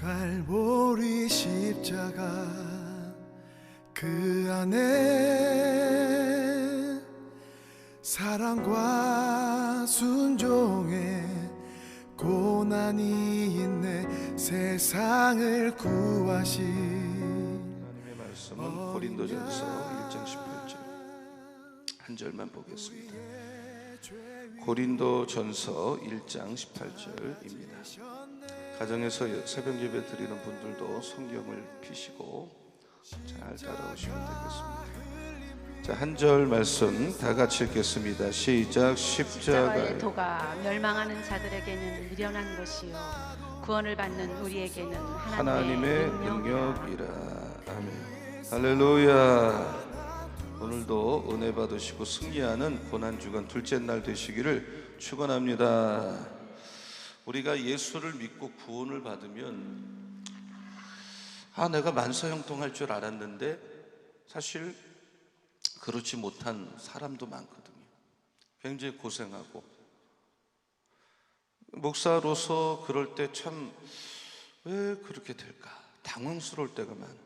갈보리 십자가 그 안에 사랑과 순종의 고난이 있네. 세상을 구하신 하나님의 말씀은 고린도전서 1장 18절 한 절만 보겠습니다. 고린도전서 1장 18절입니다. 가정에서 새벽 예배 드리는 분들도 성경을 펴시고 잘 따라오시면 되겠습니다. 자, 한 절 말씀 다 같이 읽겠습니다. 시작. 십자가의 도가 멸망하는 자들에게는 미련한 것이요 구원을 받는 우리에게는 하나님의 능력이라. 아멘. 할렐루야. 오늘도 은혜 받으시고 승리하는 고난주간 둘째 날 되시기를 축원합니다. 우리가 예수를 믿고 구원을 받으면 내가 만사형통할 줄 알았는데 사실 그렇지 못한 사람도 많거든요. 굉장히 고생하고 목사로서 그럴 때 참 왜 그렇게 될까 당황스러울 때가 많아요.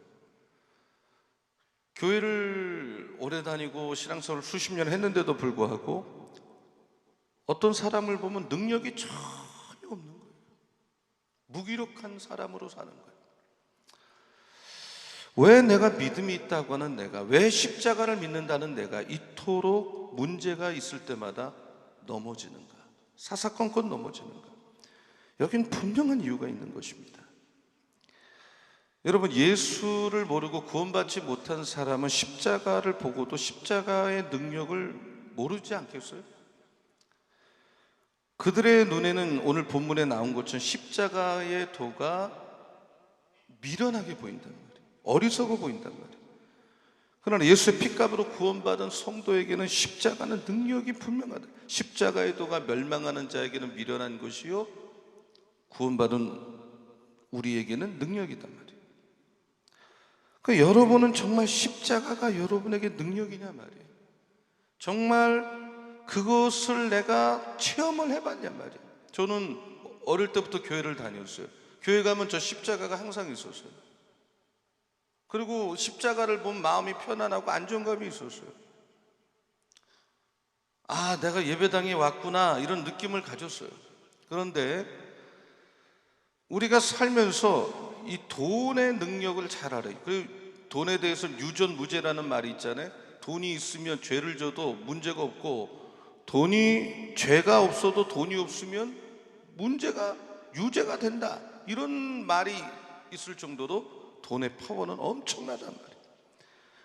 교회를 오래 다니고 신앙생활을 수십 년 했는데도 불구하고 어떤 사람을 보면 능력이 전혀 없는 거예요. 무기력한 사람으로 사는 거예요. 왜 내가 믿음이 있다고 하는 내가, 왜 십자가를 믿는다는 내가 이토록 문제가 있을 때마다 넘어지는가, 사사건건 넘어지는가? 여긴 분명한 이유가 있는 것입니다. 여러분, 예수를 모르고 구원받지 못한 사람은 십자가를 보고도 십자가의 능력을 모르지 않겠어요? 그들의 눈에는 오늘 본문에 나온 것처럼 십자가의 도가 미련하게 보인단 말이에요. 어리석어 보인단 말이에요. 그러나 예수의 피값으로 구원받은 성도에게는 십자가는 능력이 분명하다. 십자가의 도가 멸망하는 자에게는 미련한 것이요 구원받은 우리에게는 능력이단 말이에요. 그러니까 여러분은 정말 십자가가 여러분에게 능력이냐 말이에요. 정말 그것을 내가 체험을 해봤냐 말이에요. 저는 어릴 때부터 교회를 다녔어요. 교회 가면 저 십자가가 항상 있었어요. 그리고 십자가를 보면 마음이 편안하고 안정감이 있었어요. 내가 예배당에 왔구나 이런 느낌을 가졌어요. 그런데 우리가 살면서 이 돈의 능력을 잘 알아요. 그리고 돈에 대해서는 유전무죄라는 말이 있잖아요. 돈이 있으면 죄를 져도 문제가 없고 죄가 없어도 돈이 없으면 문제가 유죄가 된다, 이런 말이 있을 정도로 돈의 파워는 엄청나단 말이에요.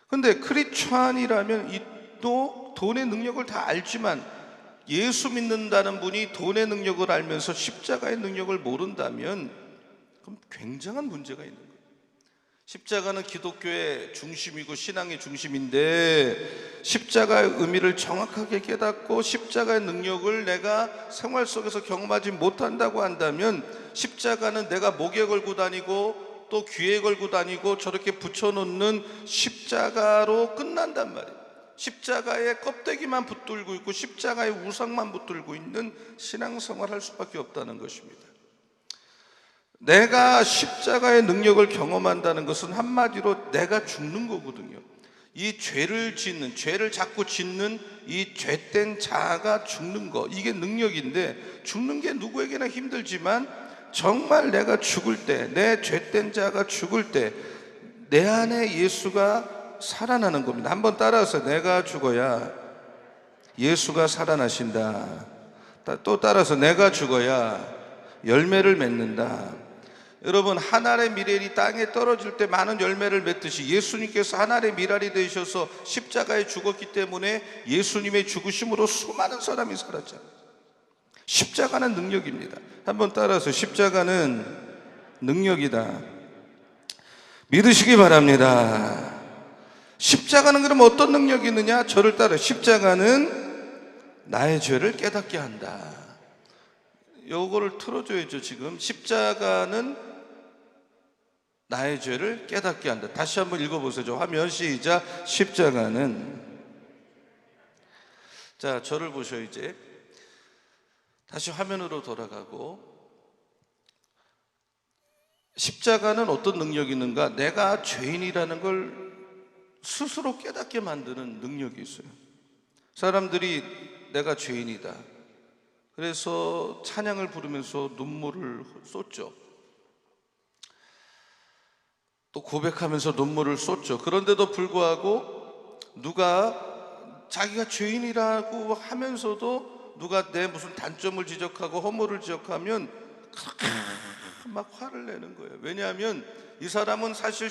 그런데 크리스찬이라면 또 돈의 능력을 다 알지만 예수 믿는다는 분이 돈의 능력을 알면서 십자가의 능력을 모른다면 그럼 굉장한 문제가 있는 거예요. 십자가는 기독교의 중심이고 신앙의 중심인데 십자가의 의미를 정확하게 깨닫고 십자가의 능력을 내가 생활 속에서 경험하지 못한다고 한다면 십자가는 내가 목에 걸고 다니고 또 귀에 걸고 다니고 저렇게 붙여놓는 십자가로 끝난단 말이에요. 십자가의 껍데기만 붙들고 있고 십자가의 우상만 붙들고 있는 신앙생활을 할 수밖에 없다는 것입니다. 내가 십자가의 능력을 경험한다는 것은 한마디로 내가 죽는 거거든요. 이 죄를 자꾸 짓는 이 죄된 자아가 죽는 거, 이게 능력인데 죽는 게 누구에게나 힘들지만 정말 내가 죽을 때, 내 죄된 자가 죽을 때 내 안에 예수가 살아나는 겁니다. 한번 따라서 내가 죽어야 예수가 살아나신다. 또 따라서 내가 죽어야 열매를 맺는다. 여러분, 한 알의 미랄이 땅에 떨어질 때 많은 열매를 맺듯이 예수님께서 한 알의 미랄이 되셔서 십자가에 죽었기 때문에 예수님의 죽으심으로 수많은 사람이 살았잖아요. 십자가는 능력입니다. 한번 따라서 십자가는 능력이다. 믿으시기 바랍니다. 십자가는 그럼 어떤 능력이 있느냐? 저를 따라. 십자가는 나의 죄를 깨닫게 한다. 요거를 틀어줘야죠. 지금 십자가는 나의 죄를 깨닫게 한다. 다시 한번 읽어보세요. 화면 시작. 십자가는, 자, 저를 보셔. 이제 다시 화면으로 돌아가고 십자가는 어떤 능력이 있는가? 내가 죄인이라는 걸 스스로 깨닫게 만드는 능력이 있어요. 사람들이 내가 죄인이다, 그래서 찬양을 부르면서 눈물을 쏟죠. 또 고백하면서 눈물을 쏟죠. 그런데도 불구하고 누가 자기가 죄인이라고 하면서도 누가 내 무슨 단점을 지적하고 허물을 지적하면 막 화를 내는 거예요. 왜냐하면 이 사람은 사실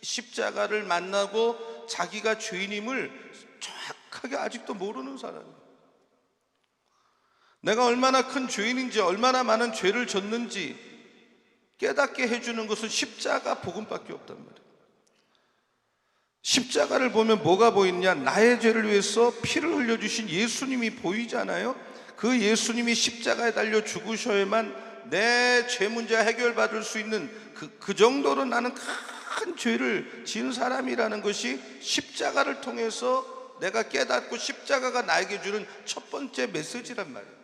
십자가를 만나고 자기가 죄인임을 정확하게 아직도 모르는 사람이에요. 내가 얼마나 큰 죄인인지, 얼마나 많은 죄를 졌는지 깨닫게 해주는 것은 십자가 복음밖에 없단 말이에요. 십자가를 보면 뭐가 보이느냐? 나의 죄를 위해서 피를 흘려주신 예수님이 보이잖아요. 그 예수님이 십자가에 달려 죽으셔야만 내 죄 문제 해결받을 수 있는 그 정도로 나는 큰 죄를 지은 사람이라는 것이 십자가를 통해서 내가 깨닫고 십자가가 나에게 주는 첫 번째 메시지란 말이에요.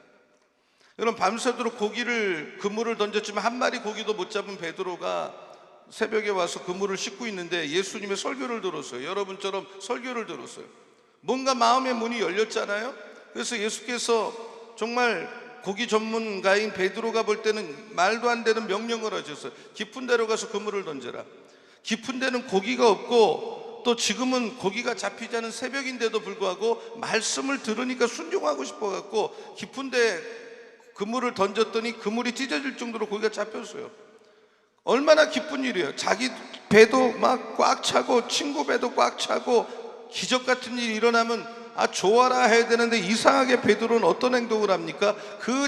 여러분, 밤새도록 그물을 던졌지만 한 마리 고기도 못 잡은 베드로가 새벽에 와서 그물을 씻고 있는데 예수님의 설교를 들었어요. 여러분처럼 설교를 들었어요. 뭔가 마음의 문이 열렸잖아요. 그래서 예수께서 정말 고기 전문가인 베드로가 볼 때는 말도 안 되는 명령을 하셨어요. 깊은 데로 가서 그물을 던져라. 깊은 데는 고기가 없고 또 지금은 고기가 잡히지 않은 새벽인데도 불구하고 말씀을 들으니까 순종하고 싶어갖고 깊은 데 그물을 던졌더니 그물이 찢어질 정도로 고기가 잡혔어요. 얼마나 기쁜 일이에요. 자기 배도 막 꽉 차고 친구 배도 꽉 차고 기적 같은 일이 일어나면 좋아라 해야 되는데 이상하게 베드로는 어떤 행동을 합니까?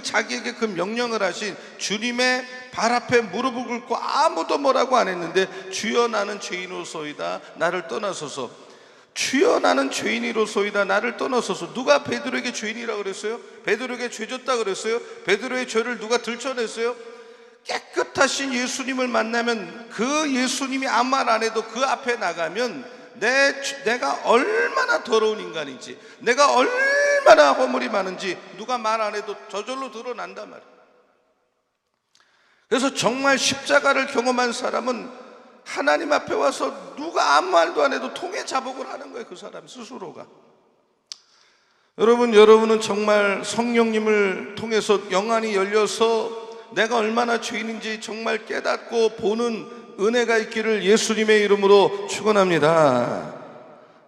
자기에게 그 명령을 하신 주님의 발 앞에 무릎을 꿇고 아무도 뭐라고 안 했는데 주여 나는 죄인으로소이다 나를 떠나소서. 주여 나는 죄인이로소이다 나를 떠나소서. 누가 베드로에게 죄인이라고 그랬어요? 베드로에게 죄 졌다 그랬어요? 베드로의 죄를 누가 들춰냈어요? 깨끗하신 예수님을 만나면 그 예수님이 아무 말 안 해도 그 앞에 나가면 내가 얼마나 더러운 인간인지, 내가 얼마나 허물이 많은지 누가 말 안 해도 저절로 드러난단 말이에요. 그래서 정말 십자가를 경험한 사람은 하나님 앞에 와서 누가 아무 말도 안 해도 통해 자복을 하는 거예요. 그 사람 스스로가. 여러분은 정말 성령님을 통해서 영안이 열려서 내가 얼마나 죄인인지 정말 깨닫고 보는 은혜가 있기를 예수님의 이름으로 축원합니다.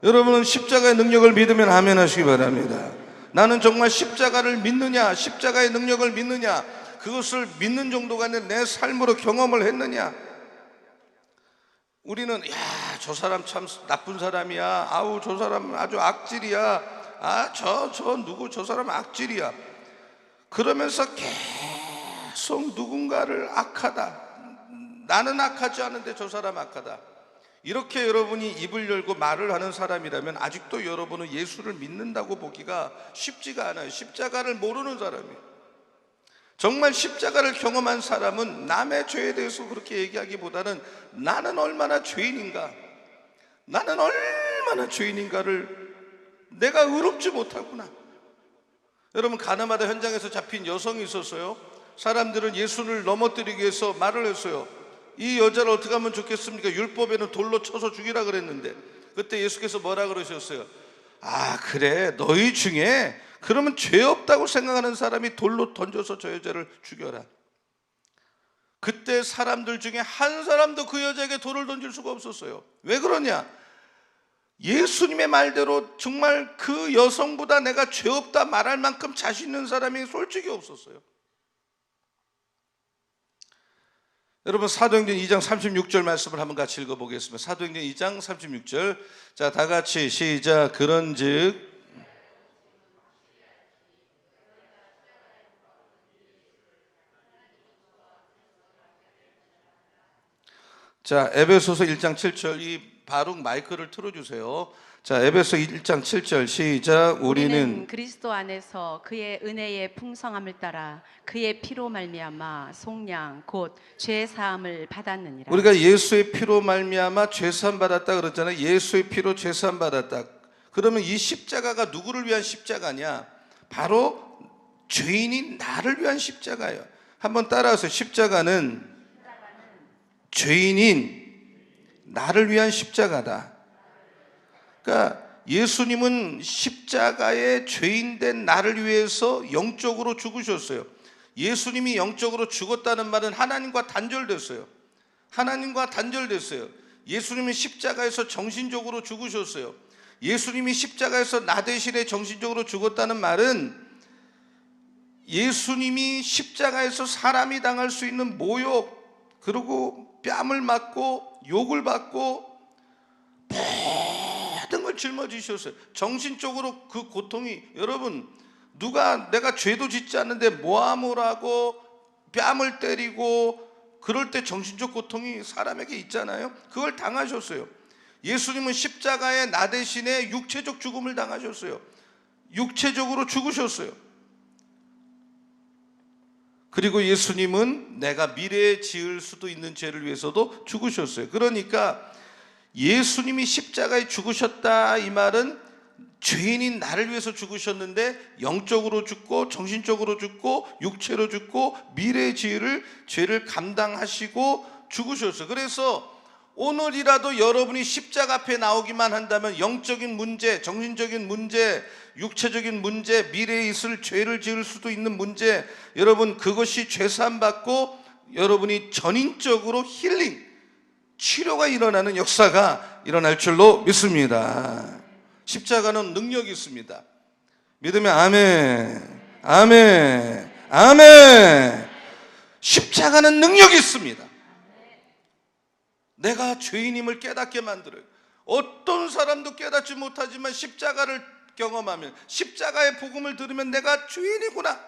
여러분은 십자가의 능력을 믿으면 아멘 하시기 바랍니다. 나는 정말 십자가를 믿느냐, 십자가의 능력을 믿느냐, 그것을 믿는 정도가 아니라 내 삶으로 경험을 했느냐. 우리는 저 사람 참 나쁜 사람이야, 아우 저 사람 아주 악질이야, 저 사람 악질이야, 그러면서 계속 누군가를 악하다, 나는 악하지 않은데 저 사람 악하다, 이렇게 여러분이 입을 열고 말을 하는 사람이라면 아직도 여러분은 예수를 믿는다고 보기가 쉽지가 않아요. 십자가를 모르는 사람이에요. 정말 십자가를 경험한 사람은 남의 죄에 대해서 그렇게 얘기하기보다는 나는 얼마나 죄인인가, 나는 얼마나 죄인인가를 내가 의롭지 못하구나. 여러분, 가나마다 현장에서 잡힌 여성이 있었어요. 사람들은 예수를 넘어뜨리기 위해서 말을 했어요. 이 여자를 어떻게 하면 좋겠습니까? 율법에는 돌로 쳐서 죽이라 그랬는데, 그때 예수께서 뭐라 그러셨어요? 그래, 너희 중에 그러면 죄 없다고 생각하는 사람이 돌로 던져서 저 여자를 죽여라. 그때 사람들 중에 한 사람도 그 여자에게 돌을 던질 수가 없었어요. 왜 그러냐? 예수님의 말대로 정말 그 여성보다 내가 죄 없다 말할 만큼 자신 있는 사람이 솔직히 없었어요. 여러분, 사도행전 2장 36절 말씀을 한번 같이 읽어보겠습니다. 사도행전 2장 36절. 자, 다 같이 시작. 그런즉 자, 에베소서 1장 7절, 이 바룩 마이크를 틀어주세요. 자, 에베소 1장 7절 시작. 우리는 그리스도 안에서 그의 은혜의 풍성함을 따라 그의 피로 말미암아 속량 곧 죄 사함을 받았느니라. 우리가 예수의 피로 말미암아 죄 사함 받았다 그랬잖아요. 예수의 피로 죄 사함 받았다. 그러면 이 십자가가 누구를 위한 십자가냐? 바로 죄인인 나를 위한 십자가예요. 한번 따라하세요. 십자가는 죄인인 나를 위한 십자가다. 그러니까 예수님은 십자가에 죄인된 나를 위해서 영적으로 죽으셨어요. 예수님이 영적으로 죽었다는 말은 하나님과 단절됐어요. 하나님과 단절됐어요. 예수님은 십자가에서 정신적으로 죽으셨어요. 예수님이 십자가에서 나 대신에 정신적으로 죽었다는 말은 예수님이 십자가에서 사람이 당할 수 있는 모욕, 그리고 뺨을 맞고 욕을 받고 모든 걸 짊어지셨어요. 정신적으로 그 고통이, 여러분, 누가 내가 죄도 짓지 않는데 모함을 하고 뺨을 때리고 그럴 때 정신적 고통이 사람에게 있잖아요. 그걸 당하셨어요. 예수님은 십자가에 나 대신에 육체적 죽음을 당하셨어요. 육체적으로 죽으셨어요. 그리고 예수님은 내가 미래에 지을 수도 있는 죄를 위해서도 죽으셨어요. 그러니까 예수님이 십자가에 죽으셨다 이 말은 죄인인 나를 위해서 죽으셨는데 영적으로 죽고 정신적으로 죽고 육체로 죽고 미래의 죄를 감당하시고 죽으셨어요. 그래서 오늘이라도 여러분이 십자가 앞에 나오기만 한다면 영적인 문제, 정신적인 문제, 육체적인 문제, 미래에 있을 죄를 지을 수도 있는 문제, 여러분 그것이 죄사함 받고 여러분이 전인적으로 힐링, 치료가 일어나는 역사가 일어날 줄로 믿습니다. 십자가는 능력이 있습니다. 믿으면 아멘, 아멘, 아멘. 십자가는 능력이 있습니다. 내가 죄인임을 깨닫게 만들어요. 어떤 사람도 깨닫지 못하지만 십자가를 경험하면, 십자가의 복음을 들으면 내가 죄인이구나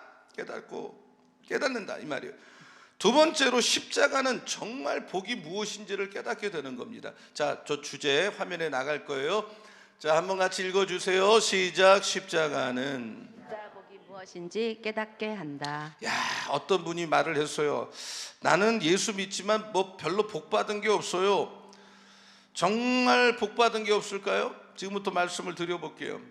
깨닫는다 이 말이에요. 두 번째로 십자가는 정말 복이 무엇인지를 깨닫게 되는 겁니다. 자, 저 주제 화면에 나갈 거예요. 자, 한번 같이 읽어주세요. 시작. 십자가는 복이 무엇인지 깨닫게 한다. 야, 어떤 분이 말을 했어요. 나는 예수 믿지만 뭐 별로 복 받은 게 없어요. 정말 복 받은 게 없을까요? 지금부터 말씀을 드려볼게요.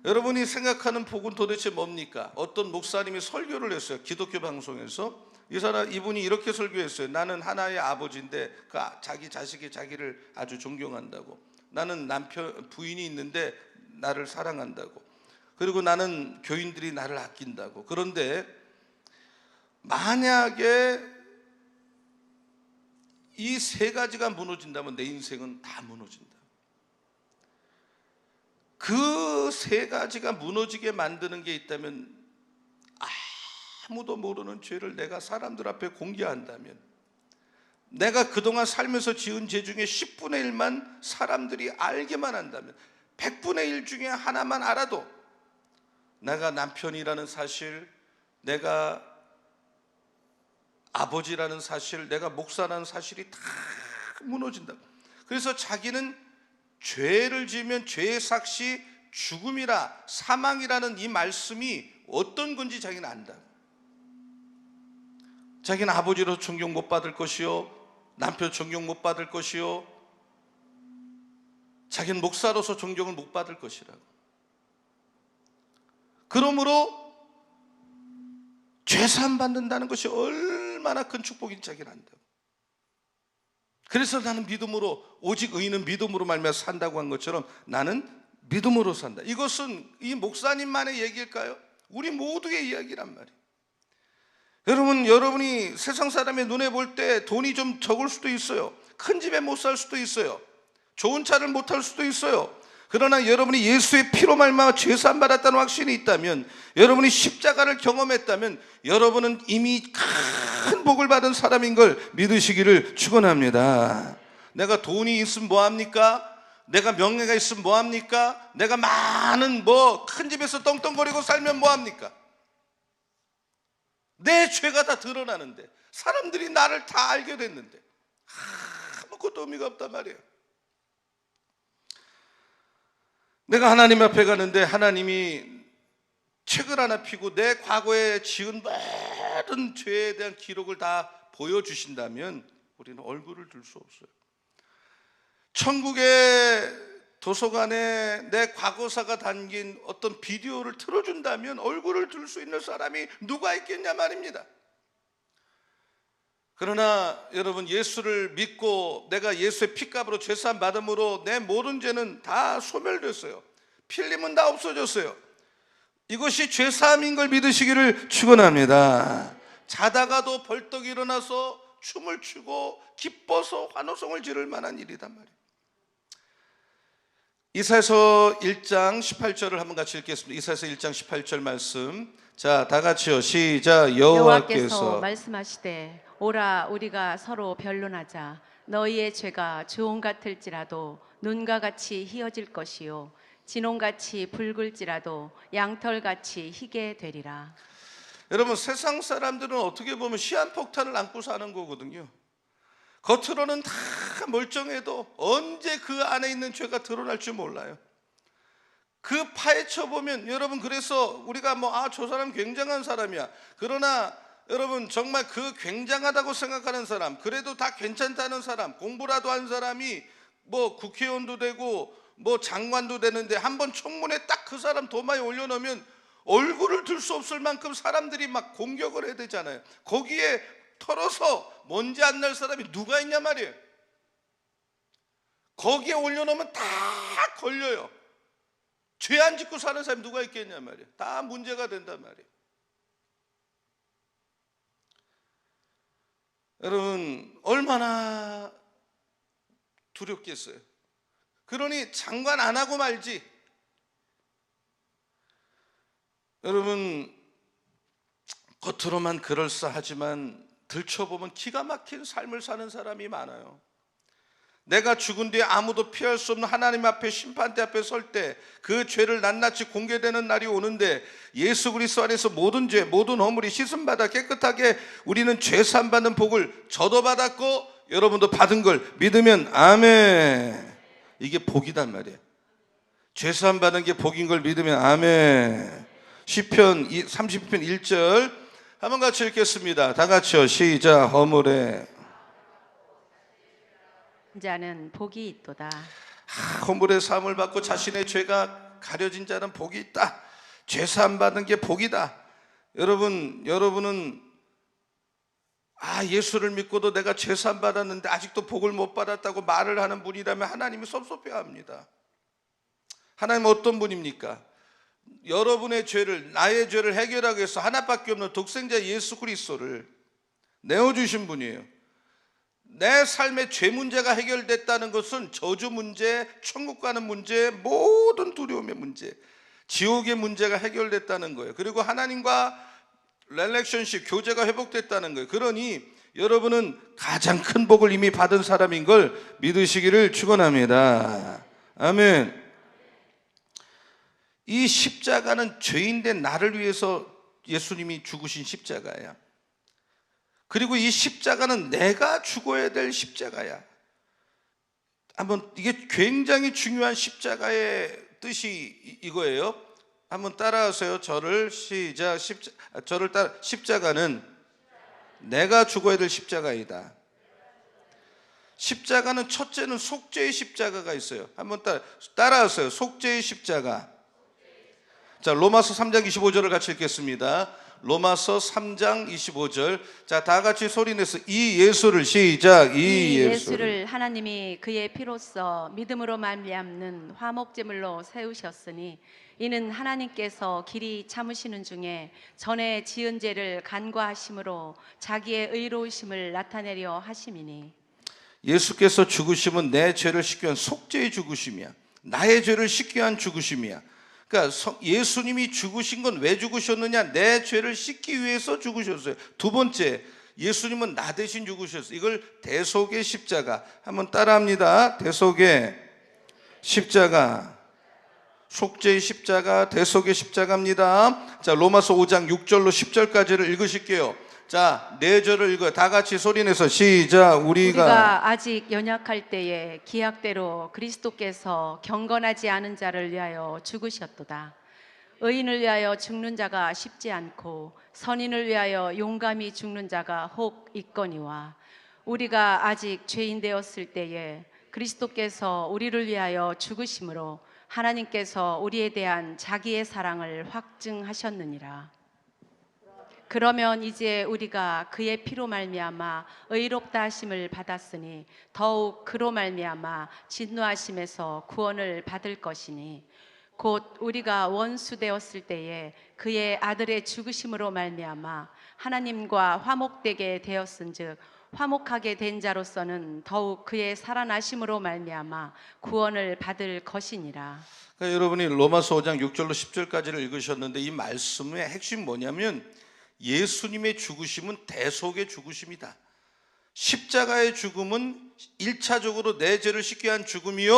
여러분이 생각하는 복은 도대체 뭡니까? 어떤 목사님이 설교를 했어요. 기독교 방송에서. 이분이 이렇게 설교했어요. 나는 하나의 아버지인데 그 자기 자식이 자기를 아주 존경한다고. 나는 부인이 있는데 나를 사랑한다고. 그리고 나는 교인들이 나를 아낀다고. 그런데 만약에 이 세 가지가 무너진다면 내 인생은 다 무너진다. 그 세 가지가 무너지게 만드는 게 있다면, 아무도 모르는 죄를 내가 사람들 앞에 공개한다면, 내가 그동안 살면서 지은 죄 중에 10분의 1만 사람들이 알게만 한다면, 100분의 1 중에 하나만 알아도 내가 남편이라는 사실, 내가 아버지라는 사실, 내가 목사라는 사실이 다 무너진다. 그래서 자기는 죄를 지으면 죄의 삭시 죽음이라, 사망이라는 이 말씀이 어떤 건지 자기는 안다. 자기는 아버지로 존경 못 받을 것이요, 남편 존경 못 받을 것이요, 자기는 목사로서 존경을 못 받을 것이라고. 그러므로 죄사함 받는다는 것이 얼마나 큰 축복인지 자기는 안다. 그래서 나는 믿음으로, 오직 의인은 믿음으로 말미암아 산다고 한 것처럼 나는 믿음으로 산다. 이것은 이 목사님만의 얘기일까요? 우리 모두의 이야기란 말이에요. 여러분이 세상 사람의 눈에 볼 때 돈이 좀 적을 수도 있어요. 큰 집에 못 살 수도 있어요. 좋은 차를 못 탈 수도 있어요. 그러나 여러분이 예수의 피로 말미암아 죄사함 받았다는 확신이 있다면, 여러분이 십자가를 경험했다면 여러분은 이미 큰 복을 받은 사람인 걸 믿으시기를 축원합니다. 내가 돈이 있으면 뭐합니까? 내가 명예가 있으면 뭐합니까? 내가 많은 큰 집에서 떵떵거리고 살면 뭐합니까? 내 죄가 다 드러나는데, 사람들이 나를 다 알게 됐는데 아무것도 의미가 없단 말이에요. 내가 하나님 앞에 가는데 하나님이 책을 하나 펴고 내 과거에 지은 모든 죄에 대한 기록을 다 보여주신다면 우리는 얼굴을 들 수 없어요. 천국의 도서관에 내 과거사가 담긴 어떤 비디오를 틀어준다면 얼굴을 들 수 있는 사람이 누가 있겠냐 말입니다. 그러나 여러분, 예수를 믿고 내가 예수의 피값으로 죄사함 받음으로 내 모든 죄는 다 소멸됐어요. 필림은 다 없어졌어요. 이것이 죄사함인 걸 믿으시기를 축원합니다. 자다가도 벌떡 일어나서 춤을 추고 기뻐서 환호성을 지를 만한 일이단 말이에요. 이사야서 1장 18절을 한번 같이 읽겠습니다. 이사야서 1장 18절 말씀. 자, 다 같이요. 시작. 여호와께서 말씀하시되 오라 우리가 서로 변론하자. 너희의 죄가 주홍 같을지라도 눈과 같이 희어질 것이요 진홍같이 붉을지라도 양털같이 희게 되리라. 여러분, 세상 사람들은 어떻게 보면 시한폭탄을 안고 사는 거거든요. 겉으로는 다 멀쩡해도 언제 그 안에 있는 죄가 드러날 줄 몰라요. 그 파헤쳐 보면 여러분, 그래서 우리가 저 사람 굉장한 사람이야. 그러나 여러분, 정말 그 굉장하다고 생각하는 사람, 그래도 다 괜찮다는 사람, 공부라도 한 사람이 국회의원도 되고 장관도 되는데 한번 청문회 딱 그 사람 도마에 올려놓으면 얼굴을 들 수 없을 만큼 사람들이 막 공격을 해야 되잖아요. 거기에 털어서 먼지 안 날 사람이 누가 있냐 말이에요. 거기에 올려놓으면 다 걸려요. 죄 안 짓고 사는 사람이 누가 있겠냐 말이에요. 다 문제가 된단 말이에요. 여러분, 얼마나 두렵겠어요. 그러니 장관 안 하고 말지. 여러분, 겉으로만 그럴싸하지만 들춰보면 기가 막힌 삶을 사는 사람이 많아요. 내가 죽은 뒤에 아무도 피할 수 없는 하나님 앞에, 심판대 앞에 설 때 그 죄를 낱낱이 공개되는 날이 오는데, 예수 그리스도 안에서 모든 죄, 모든 허물이 씻음받아 깨끗하게 우리는 죄사함 받는 복을 저도 받았고 여러분도 받은 걸 믿으면 아멘. 이게 복이단 말이에요. 죄사함 받는 게 복인 걸 믿으면 아멘. 시편 30편 1절 한번 같이 읽겠습니다. 다 같이요. 시작. 허물에 자는 복이 있도다. 허물의 사함을 받고 자신의 죄가 가려진 자는 복이 있다. 죄사함 받는 게 복이다. 여러분은 예수를 믿고도 내가 죄사함 받았는데 아직도 복을 못 받았다고 말을 하는 분이라면 하나님이 섭섭해합니다. 하나님은 어떤 분입니까? 여러분의 죄를, 나의 죄를 해결하기 위해서 하나밖에 없는 독생자 예수 그리스도를 내어주신 분이에요. 내 삶의 죄 문제가 해결됐다는 것은 저주 문제, 천국 가는 문제, 모든 두려움의 문제, 지옥의 문제가 해결됐다는 거예요. 그리고 하나님과 릴레이션십, 교제가 회복됐다는 거예요. 그러니 여러분은 가장 큰 복을 이미 받은 사람인 걸 믿으시기를 축원합니다. 아멘. 이 십자가는 죄인된 나를 위해서 예수님이 죽으신 십자가야. 그리고 이 십자가는 내가 죽어야 될 십자가야. 이게 굉장히 중요한 십자가의 뜻이 이거예요. 한번 따라하세요. 저를. 시작. 저를 따라. 십자가는 내가 죽어야 될 십자가이다. 십자가는 첫째는 속죄의 십자가가 있어요. 한번 따라하세요. 속죄의 십자가. 자, 로마서 3장 25절을 같이 읽겠습니다. 로마서 3장 25절. 자, 다 같이 소리내서 이 예수를. 시작. 이 예수를 하나님이 그의 피로써 믿음으로 말미암는 화목제물로 세우셨으니 이는 하나님께서 길이 참으시는 중에 전에 지은 죄를 간과하심으로 자기의 의로우심을 나타내려 하심이니. 예수께서 죽으심은 내 죄를 씻기 위한 속죄의 죽으심이야. 나의 죄를 씻기 위한 죽으심이야. 그러니까 예수님이 죽으신 건 왜 죽으셨느냐? 내 죄를 씻기 위해서 죽으셨어요. 두 번째, 예수님은 나 대신 죽으셨어요. 이걸 대속의 십자가. 한번 따라합니다. 대속의 십자가. 속죄의 십자가, 대속의 십자가입니다. 자, 로마서 5장 6절로 10절까지를 읽으실게요. 자, 4절을 읽어요. 다 같이 소리내서 시작. 우리가 아직 연약할 때에 기약대로 그리스도께서 경건하지 않은 자를 위하여 죽으셨도다. 의인을 위하여 죽는 자가 쉽지 않고 선인을 위하여 용감히 죽는 자가 혹 있거니와 우리가 아직 죄인 되었을 때에 그리스도께서 우리를 위하여 죽으심으로 하나님께서 우리에 대한 자기의 사랑을 확증하셨느니라. 그러면 이제 우리가 그의 피로 말미암아 의롭다 하심을 받았으니 더욱 그로 말미암아 진노하심에서 구원을 받을 것이니 곧 우리가 원수 되었을 때에 그의 아들의 죽으심으로 말미암아 하나님과 화목되게 되었은즉 화목하게 된 자로서는 더욱 그의 살아나심으로 말미암아 구원을 받을 것이니라. 그러니까 여러분이 로마서 5장 6절로 10절까지를 읽으셨는데 이 말씀의 핵심이 뭐냐면 예수님의 죽으심은 대속의 죽으심이다. 십자가의 죽음은 1차적으로 내 죄를 씻게 한 죽음이요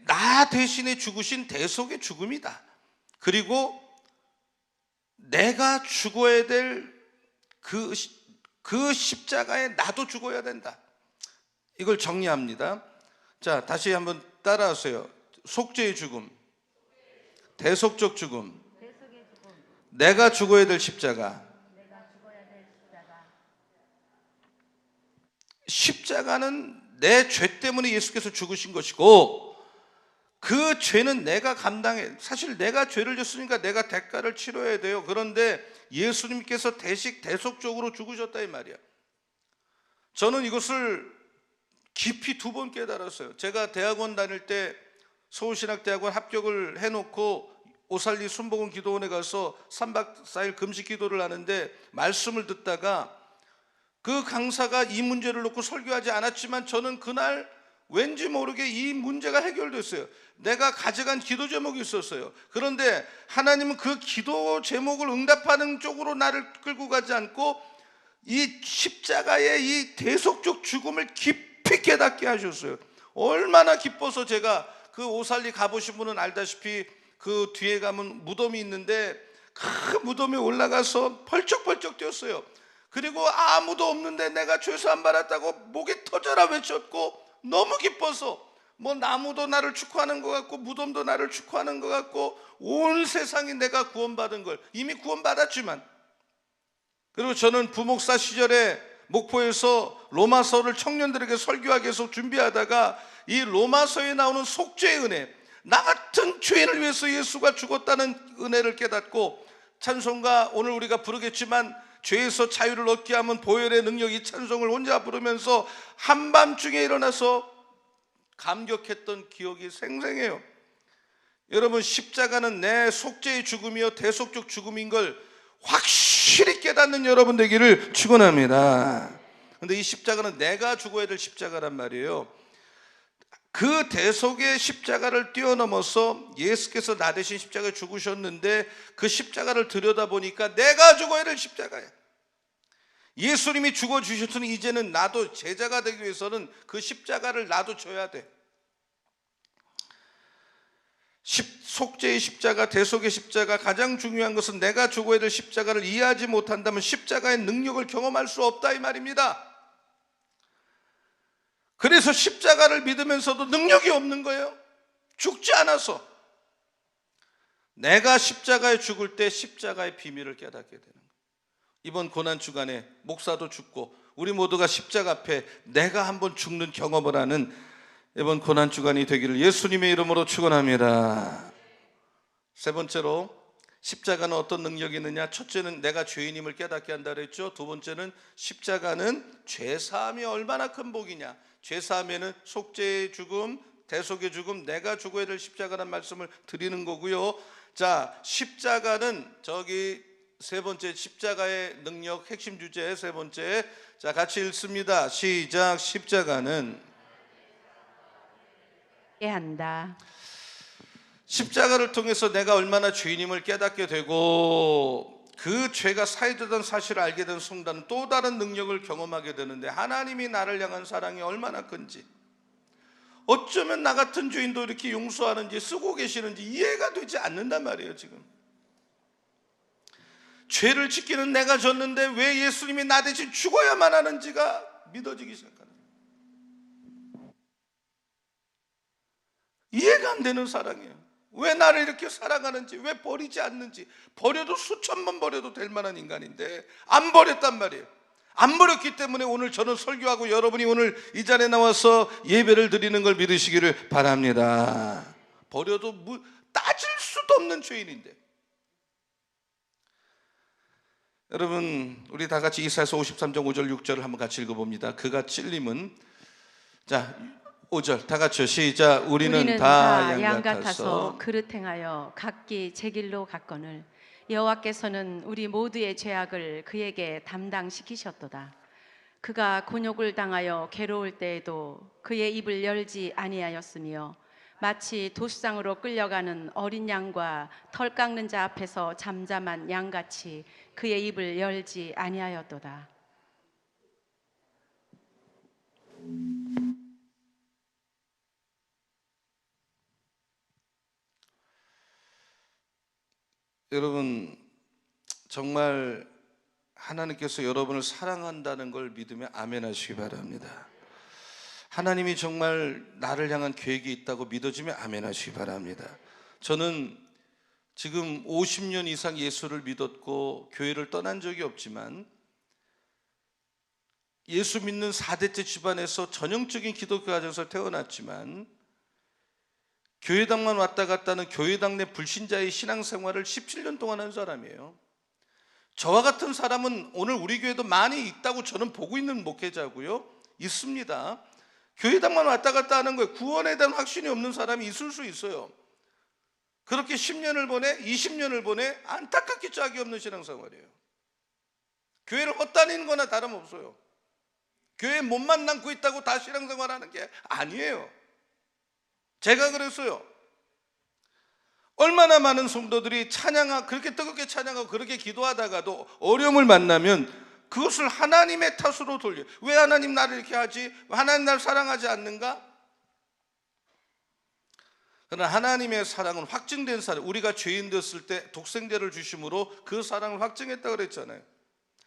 나 대신에 죽으신 대속의 죽음이다. 그리고 내가 죽어야 될 그 십자가에 나도 죽어야 된다. 이걸 정리합니다. 자, 다시 한번 따라하세요. 속죄의 죽음, 대속적 죽음, 내가 죽어야 될 십자가. 십자가는 내 죄 때문에 예수께서 죽으신 것이고 그 죄는 내가 감당해. 사실 내가 죄를 졌으니까 내가 대가를 치러야 돼요. 그런데 예수님께서 대속적으로 죽으셨다 이 말이야. 저는 이것을 깊이 2번 깨달았어요. 제가 대학원 다닐 때 서울신학대학원 합격을 해놓고 오살리 순복음 기도원에 가서 3박 4일 금식 기도를 하는데 말씀을 듣다가 그 강사가 이 문제를 놓고 설교하지 않았지만 저는 그날 왠지 모르게 이 문제가 해결됐어요. 내가 가져간 기도 제목이 있었어요. 그런데 하나님은 그 기도 제목을 응답하는 쪽으로 나를 끌고 가지 않고 이 십자가의 이 대속적 죽음을 깊이 깨닫게 하셨어요. 얼마나 기뻐서 제가 그 오살리 가보신 분은 알다시피 그 뒤에 가면 무덤이 있는데 그 무덤에 올라가서 펄쩍펄쩍 뛰었어요. 그리고 아무도 없는데 내가 죄사함 받았다고 목이 터져라 외쳤고 너무 기뻐서 뭐 나무도 나를 축하하는 것 같고 무덤도 나를 축하하는 것 같고 온 세상이 내가 구원받은 걸 이미 구원받았지만, 그리고 저는 부목사 시절에 목포에서 로마서를 청년들에게 설교하기 위해서 준비하다가 이 로마서에 나오는 속죄의 은혜, 나 같은 죄인을 위해서 예수가 죽었다는 은혜를 깨닫고, 찬송가 오늘 우리가 부르겠지만 죄에서 자유를 얻게 하면 보혈의 능력이 찬송을 혼자 부르면서 한밤중에 일어나서 감격했던 기억이 생생해요. 여러분, 십자가는 내 속죄의 죽음이요 대속적 죽음인 걸 확실히 깨닫는 여러분 되기를 축원합니다. 그런데 이 십자가는 내가 죽어야 될 십자가란 말이에요. 그 대속의 십자가를 뛰어넘어서 예수께서 나 대신 십자가에 죽으셨는데 그 십자가를 들여다보니까 내가 죽어야 될 십자가야. 예수님이 죽어주셨으니 이제는 나도 제자가 되기 위해서는 그 십자가를 나도 져야 돼. 속죄의 십자가, 대속의 십자가, 가장 중요한 것은 내가 죽어야 될 십자가를 이해하지 못한다면 십자가의 능력을 경험할 수 없다 이 말입니다. 그래서 십자가를 믿으면서도 능력이 없는 거예요. 죽지 않아서. 내가 십자가에 죽을 때 십자가의 비밀을 깨닫게 되는 거예요. 이번 고난주간에 목사도 죽고 우리 모두가 십자가 앞에 내가 한번 죽는 경험을 하는 이번 고난주간이 되기를 예수님의 이름으로 축원합니다. 세 번째로 십자가는 어떤 능력이 있느냐? 첫째는 내가 죄인임을 깨닫게 한다 그랬죠. 두 번째는 십자가는 죄사함이 얼마나 큰 복이냐. 죄사함에는 속죄의 죽음, 대속의 죽음, 내가 죽어야 될 십자가라는 말씀을 드리는 거고요. 자, 십자가는 저기 세 번째 십자가의 능력 핵심 주제 세 번째, 자 같이 읽습니다. 시작. 십자가는 한다. 십자가를 통해서 내가 얼마나 죄인임을 깨닫게 되고 그 죄가 사해졌다는 사실을 알게 된 순간 또 다른 능력을 경험하게 되는데, 하나님이 나를 향한 사랑이 얼마나 큰지, 어쩌면 나 같은 죄인도 이렇게 용서하는지 쓰고 계시는지 이해가 되지 않는단 말이에요. 지금 죄를 짓기는 내가 졌는데 왜 예수님이 나 대신 죽어야만 하는지가 믿어지기 시작하는, 이해가 안 되는 사랑이에요. 왜 나를 이렇게 사랑하는지, 왜 버리지 않는지. 버려도 수천 번 버려도 될 만한 인간인데 안 버렸단 말이에요. 안 버렸기 때문에 오늘 저는 설교하고 여러분이 오늘 이 자리에 나와서 예배를 드리는 걸 믿으시기를 바랍니다. 버려도 따질 수도 없는 죄인인데. 여러분, 우리 다 같이 이사야서 53장 5절 6절을 한번 같이 읽어봅니다. 그가 찔림은, 자 5절 다 같이요. 시작. 우리는 다 양 같아서 그릇 행하여 각기 제 길로 갔거늘 여호와께서는 우리 모두의 죄악을 그에게 담당시키셨도다. 그가 곤욕을 당하여 괴로울 때에도 그의 입을 열지 아니하였으며 마치 도수장으로 끌려가는 어린 양과 털 깎는 자 앞에서 잠잠한 양같이 그의 입을 열지 아니하였도다. 여러분, 정말 하나님께서 여러분을 사랑한다는 걸 믿으면 아멘 하시기 바랍니다. 하나님이 정말 나를 향한 계획이 있다고 믿어지면 아멘 하시기 바랍니다. 저는 지금 50년 이상 예수를 믿었고 교회를 떠난 적이 없지만 예수 믿는 4대째 집안에서 전형적인 기독교 가정에서 태어났지만 교회당만 왔다 갔다 하는 교회당 내 불신자의 신앙생활을 17년 동안 한 사람이에요. 저와 같은 사람은 오늘 우리 교회도 많이 있다고 저는 보고 있는 목회자고요. 있습니다. 교회당만 왔다 갔다 하는 거예요. 구원에 대한 확신이 없는 사람이 있을 수 있어요. 그렇게 10년을 보내 20년을 보내 안타깝게 짝이 없는 신앙생활이에요. 교회를 헛다니는 거나 다름없어요. 교회에 몸만 남고 있다고 다 신앙생활하는 게 아니에요. 제가 그랬어요. 얼마나 많은 성도들이 그렇게 뜨겁게 찬양하고 그렇게 기도하다가도 어려움을 만나면 그것을 하나님의 탓으로 돌려요. 왜 하나님 나를 이렇게 하지? 하나님 나를 사랑하지 않는가? 그러나 하나님의 사랑은 확증된 사랑. 우리가 죄인 됐을 때 독생자를 주심으로 그 사랑을 확증했다고 그랬잖아요.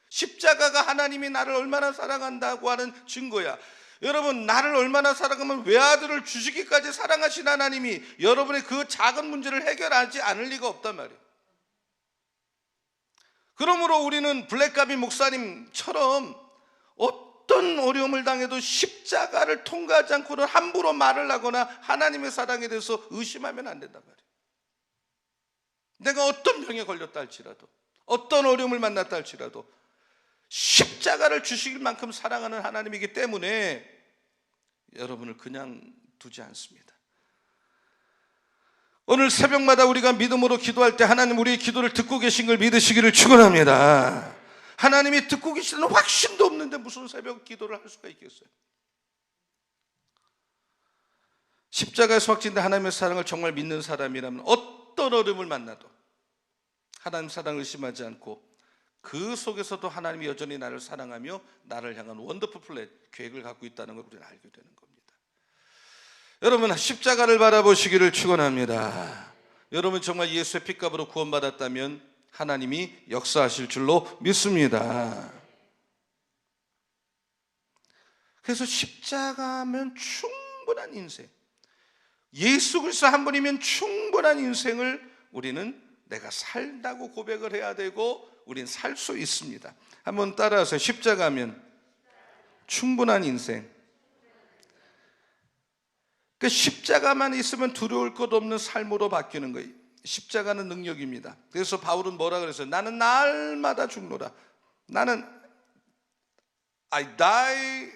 십자가가 하나님이 나를 얼마나 사랑한다고 하는 증거야. 여러분, 나를 얼마나 사랑하면 외아들을 주시기까지 사랑하신 하나님이 여러분의 그 작은 문제를 해결하지 않을 리가 없단 말이에요. 그러므로 우리는 블랙가비 목사님처럼 어떤 어려움을 당해도 십자가를 통과하지 않고는 함부로 말을 하거나 하나님의 사랑에 대해서 의심하면 안 된단 말이에요. 내가 어떤 병에 걸렸다 할지라도, 어떤 어려움을 만났다 할지라도 십자가를 주실 만큼 사랑하는 하나님이기 때문에 여러분을 그냥 두지 않습니다. 오늘 새벽마다 우리가 믿음으로 기도할 때 하나님 우리의 기도를 듣고 계신 걸 믿으시기를 축원합니다. 하나님이 듣고 계시는 확신도 없는데 무슨 새벽 기도를 할 수가 있겠어요? 십자가에서 확증된 하나님의 사랑을 정말 믿는 사람이라면 어떤 어려움을 만나도 하나님 사랑을 의심하지 않고 그 속에서도 하나님이 여전히 나를 사랑하며 나를 향한 원더풀 플랜, 계획을 갖고 있다는 걸 우리는 알게 되는 겁니다. 여러분, 십자가를 바라보시기를 축원합니다. 여러분 정말 예수의 피값으로 구원받았다면 하나님이 역사하실 줄로 믿습니다. 그래서 십자가면 충분한 인생, 예수 그리스도 한 분이면 충분한 인생을 우리는 내가 살다고 고백을 해야 되고 우린 살 수 있습니다. 한번 따라하세요. 십자가면 충분한 인생. 그 십자가만 있으면 두려울 것 없는 삶으로 바뀌는 거예요. 십자가는 능력입니다. 그래서 바울은 뭐라 그랬어요? 나는 날마다 죽노라. 나는 I die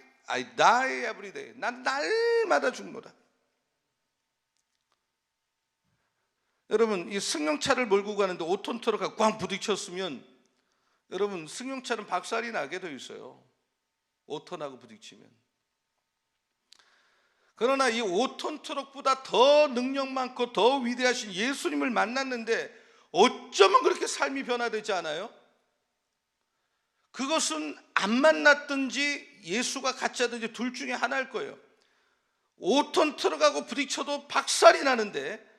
every day. 난 날마다 죽노라. 여러분, 이 승용차를 몰고 가는데 5톤 트럭하고 꽝 부딪혔으면 여러분, 승용차는 박살이 나게 되어 있어요. 5톤하고 부딪히면. 그러나 이 5톤 트럭보다 더 능력 많고 더 위대하신 예수님을 만났는데 어쩌면 그렇게 삶이 변화되지 않아요? 그것은 안 만났든지 예수가 가짜든지 둘 중에 하나일 거예요. 5톤 트럭하고 부딪혀도 박살이 나는데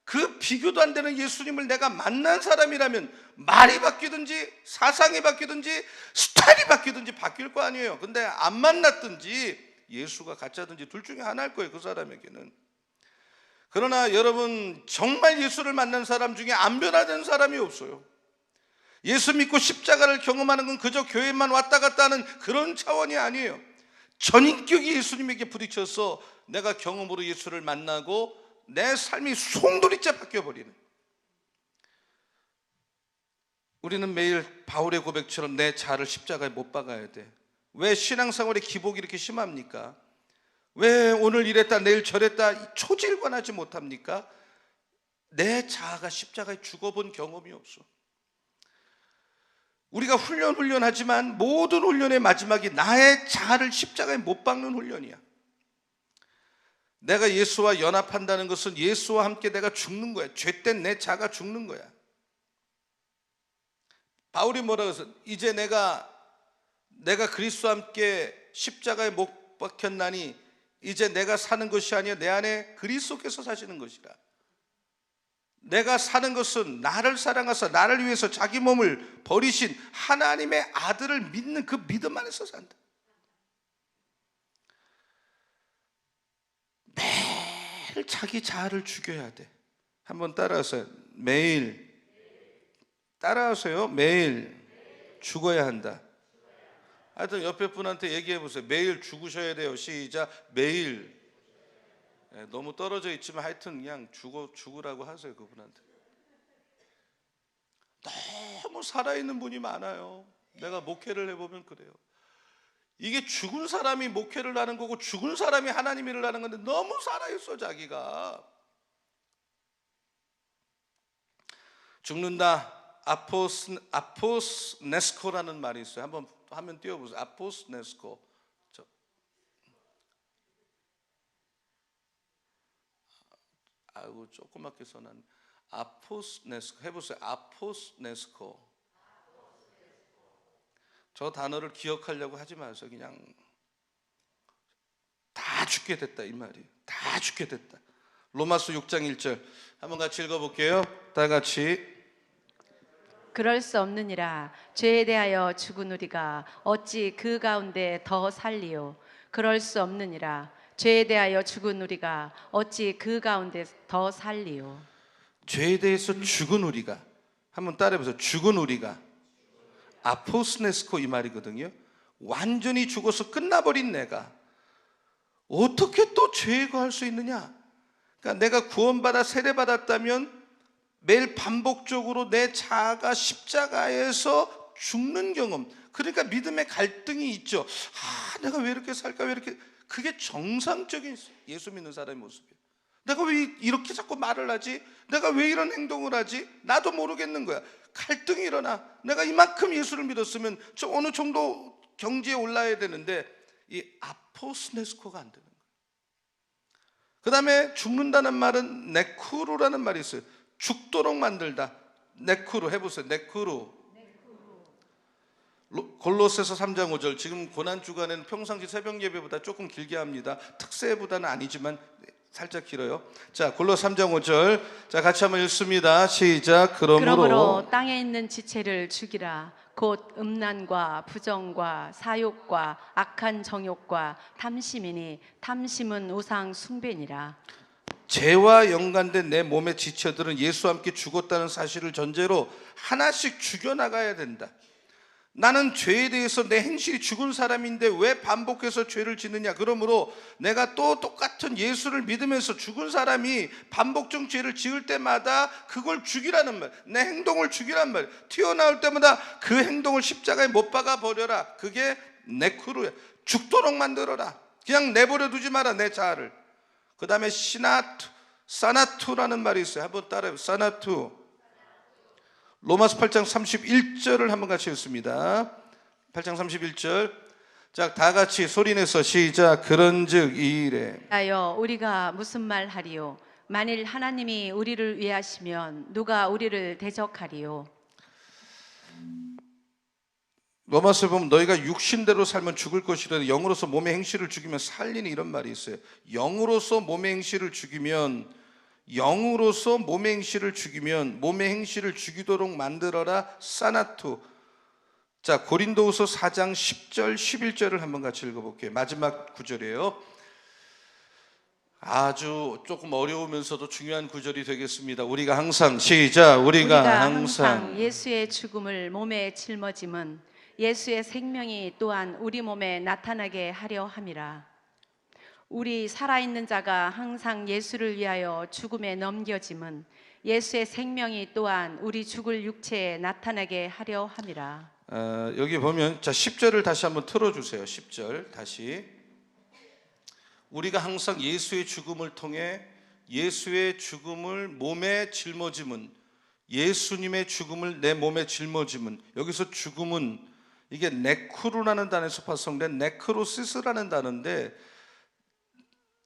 그 비교도 안 되는 예수님을 내가 만난 사람이라면 말이 바뀌든지 사상이 바뀌든지 스타일이 바뀌든지 바뀔 거 아니에요. 근데 안 만났든지 예수가 가짜든지 둘 중에 하나일 거예요, 그 사람에게는. 그러나 여러분, 정말 예수를 만난 사람 중에 안 변화된 사람이 없어요. 예수 믿고 십자가를 경험하는 건 그저 교회만 왔다 갔다 하는 그런 차원이 아니에요. 전인격이 예수님에게 부딪혀서 내가 경험으로 예수를 만나고 내 삶이 송두리째 바뀌어버리는. 우리는 매일 바울의 고백처럼 내 자아를 십자가에 못 박아야 돼. 왜 신앙생활의 기복이 이렇게 심합니까? 왜 오늘 이랬다 내일 저랬다 초질관하지 못합니까? 내 자아가 십자가에 죽어본 경험이 없어. 우리가 훈련하지만 모든 훈련의 마지막이 나의 자아를 십자가에 못 박는 훈련이야. 내가 예수와 연합한다는 것은 예수와 함께 내가 죽는 거야. 죄된 내 자아가 죽는 거야. 바울이 뭐라고 해서 이제 내가 그리스도와 함께 십자가에 못 박혔나니 이제 내가 사는 것이 아니라 내 안에 그리스도께서 사시는 것이라. 내가 사는 것은 나를 사랑하사 나를 위해서 자기 몸을 버리신 하나님의 아들을 믿는 그 믿음 안에서 산다. 매일 자기 자아를 죽여야 돼. 한번 따라하세요. 매일 따라하세요. 매일 죽어야 한다. 하여튼 옆에 분한테 얘기해 보세요. 매일 죽으셔야 돼요. 시작. 매일. 너무 떨어져 있지만 하여튼 그냥 죽으라고 하세요. 그분한테. 너무 살아있는 분이 많아요. 내가 목회를 해보면 그래요. 이게 죽은 사람이 목회를 하는 거고 죽은 사람이 하나님 일을 하는 건데 너무 살아있어 자기가. 죽는다. 아포스네스코라는 말이 있어요. 한번 화면 띄워보세요. 아포스네스코. 아이고 조그맣게 써놨네. 아포스네스코 해보세요. 아포스네스코. 저 단어를 기억하려고 하지 마세요. 그냥 다 죽게 됐다 이 말이에요. 다 죽게 됐다. 로마서 6장 1절 한번 같이 읽어볼게요. 다 같이. 그럴 수 없느니라. 죄에 대하여 죽은 우리가 어찌 그 가운데 더 살리요. 그럴 수 없느니라. 죄에 대하여 죽은 우리가 어찌 그 가운데 더 살리요. 죄에 대해서 죽은 우리가. 한번 따라해보세요. 죽은 우리가. 아포스네스코 이 말이거든요. 완전히 죽어서 끝나버린 내가 어떻게 또 죄에 거할 수 있느냐. 그러니까 내가 구원받아 세례받았다면 매일 반복적으로 내 자아가 십자가에서 죽는 경험. 그러니까 믿음의 갈등이 있죠. 내가 왜 이렇게 살까? 왜 이렇게. 그게 정상적인 예수 믿는 사람의 모습이에요. 내가 왜 이렇게 자꾸 말을 하지? 내가 왜 이런 행동을 하지? 나도 모르겠는 거야. 갈등이 일어나. 내가 이만큼 예수를 믿었으면 저 어느 정도 경지에 올라야 되는데 이 아포스네스코가 안 되는 거예요. 그 다음에 죽는다는 말은 네쿠루라는 말이 있어요. 죽도록 만들다. 네쿠루 해보세요. 네쿠루. 골로새서 3장 5절. 지금 고난주간에는 평상시 새벽 예배보다 조금 길게 합니다. 특세보다는 아니지만 살짝 길어요. 자, 골로새 3장 5절. 자, 같이 한번 읽습니다. 시작. 그러므로 땅에 있는 지체를 죽이라. 곧 음란과 부정과 사욕과 악한 정욕과 탐심이니 탐심은 우상 숭배니라. 죄와 연관된 내 몸의 지체들은 예수와 함께 죽었다는 사실을 전제로 하나씩 죽여나가야 된다. 나는 죄에 대해서 내 행실이 죽은 사람인데 왜 반복해서 죄를 짓느냐. 그러므로 내가 또 똑같은 예수를 믿으면서 죽은 사람이 반복적 죄를 지을 때마다 그걸 죽이라는 말, 내 행동을 죽이란 말. 튀어나올 때마다 그 행동을 십자가에 못 박아 버려라. 그게 네크루야. 죽도록 만들어라. 그냥 내버려 두지 마라 내 자아를. 그 다음에 사나투라는 말이 있어요. 한번 따라해요. 사나투. 로마서 8장 31절을 한번 같이 읽습니다. 8장 31절. 자, 다 같이 소리내서 시작. 그런즉 이 일에 하여 우리가 무슨 말 하리요. 만일 하나님이 우리를 위하시면 누가 우리를 대적하리요. 로마서에 보면 너희가 육신대로 살면 죽을 것이라 영으로서 몸의 행실을 죽이면 살리니 이런 말이 있어요. 영으로서 몸의 행실을 죽이면 몸의 행실을 죽이도록 만들어라. 사나투. 자, 고린도후서 4장 10절 11절을 한번 같이 읽어볼게요. 마지막 구절이에요. 아주 조금 어려우면서도 중요한 구절이 되겠습니다. 우리가 항상 시작. 우리가 항상 예수의 죽음을 몸에 짊어짐은 예수의 생명이 또한 우리 몸에 나타나게 하려 함이라. 우리 살아있는 자가 항상 예수를 위하여 죽음에 넘겨짐은 예수의 생명이 또한 우리 죽을 육체에 나타나게 하려 함이라. 여기 보면 자 10절을 다시 한번 틀어주세요. 10절 다시. 우리가 항상 예수의 죽음을 통해 예수의 죽음을 몸에 짊어짐은, 예수님의 죽음을 내 몸에 짊어짐은, 여기서 죽음은 이게 네크루라는 단어에서 파송된 네크로시스라는 단어인데,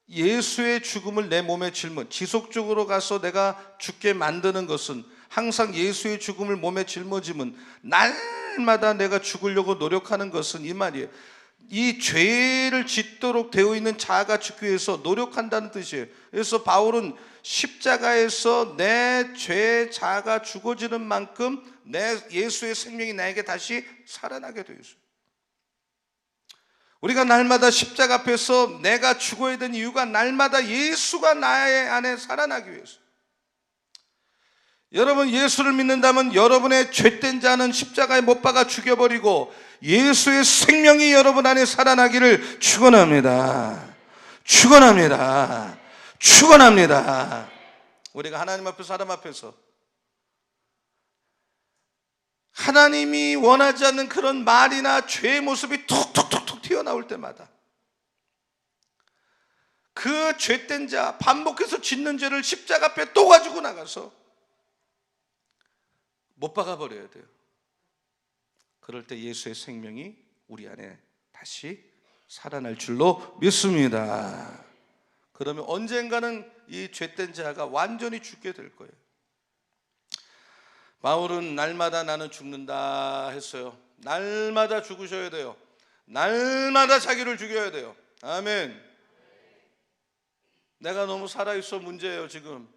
예수의 죽음을 내 몸에 지속적으로 가서 내가 죽게 만드는 것은, 항상 예수의 죽음을 몸에 짊어짐은, 날마다 내가 죽으려고 노력하는 것은 이 말이에요. 이 죄를 짓도록 되어 있는 자아가 죽기 위해서 노력한다는 뜻이에요. 그래서 바울은 십자가에서 내 죄 자아가 죽어지는 만큼 내 예수의 생명이 나에게 다시 살아나게 되어 있어요. 우리가 날마다 십자가 앞에서 내가 죽어야 되는 이유가 날마다 예수가 나의 안에 살아나기 위해서. 여러분 예수를 믿는다면 여러분의 죄된 자는 십자가에 못 박아 죽여버리고 예수의 생명이 여러분 안에 살아나기를 축원합니다. 축원합니다. 축원합니다. 우리가 하나님 앞에서 사람 앞에서 하나님이 원하지 않는 그런 말이나 죄의 모습이 툭툭툭툭 튀어나올 때마다 그 죄된 자, 반복해서 짓는 죄를 십자가 앞에 또 가지고 나가서 못 박아버려야 돼요. 그럴 때 예수의 생명이 우리 안에 다시 살아날 줄로 믿습니다. 그러면 언젠가는 이 죄된 자가 완전히 죽게 될 거예요. 바울은 날마다 나는 죽는다 했어요. 날마다 죽으셔야 돼요. 날마다 자기를 죽여야 돼요. 아멘. 내가 너무 살아있어 문제예요 지금.